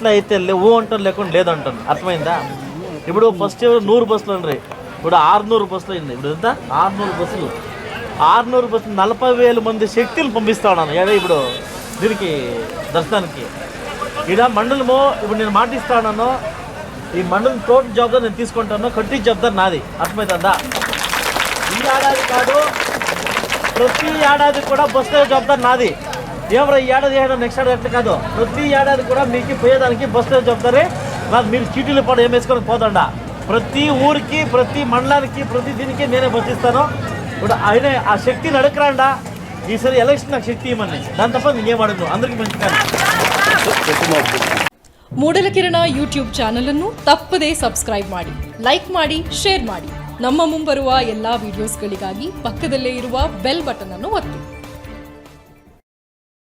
బస్సులు అయితే ఓ అంటారు లేకుండా లేదంటాను. అర్థమైందా? ఇప్పుడు ఫస్ట్ 100 బస్సులు అండి, ఇప్పుడు 600 బస్సులు అయింది. ఇప్పుడు ఎంత 600 బస్సులు 40,000 మంది శక్తులు పంపిస్తా ఉన్నాను. ఇప్పుడు దీనికి దర్శనానికి ఇక్కడ మండలము. ఇప్పుడు నేను మాటిస్తా ఉన్నాను, ఈ మండలం టోటల్ జవాబారు నేను తీసుకుంటాను, కట్టి జవాబారు నాది. అర్థమవుతుందా? ఈ ఏడాది కాదు, ప్రతి ఏడాది కూడా బస్సుల జవాబారు నాది. ఏమరా ఈ ఏడాది నెక్స్ట్ ఏడాది ఎట్లా కాదు, ప్రతి ఏడాది కూడా మీకు పోయేదానికి బస్సుల జవాబారే నాకు. మీరు చీటీలు కూడా ఏం వేసుకొని పోదండా, ప్రతి ఊరికి, ప్రతి మండలానికి, ప్రతి దీనికి నేనే బస్సు ఇస్తాను. ఇప్పుడు ఆయన ఆ శక్తిని అడగరాండా, ఈసారి ఎలక్షన్ నాకు శక్తి ఇవ్వమని, దాని తప్ప నేనేం అడగను. అందరికీ మంచి కానీ. ಮೂಡಲಕಿರಣ ಯೂಟ್ಯೂಬ್ ಚಾನಲ್ ಅನ್ನು ತಪ್ಪದೇ ಸಬ್ಸ್ಕ್ರೈಬ್ ಮಾಡಿ, ಲೈಕ್ ಮಾಡಿ, ಶೇರ್ ಮಾಡಿ. ನಮ್ಮ ಮುಂಬರುವ ಎಲ್ಲಾ ವಿಡಿಯೋಸ್ಗಳಿಗಾಗಿ ಪಕ್ಕದಲ್ಲೇ ಇರುವ ಬೆಲ್ ಬಟನ್ ಅನ್ನು ಒತ್ತಿ.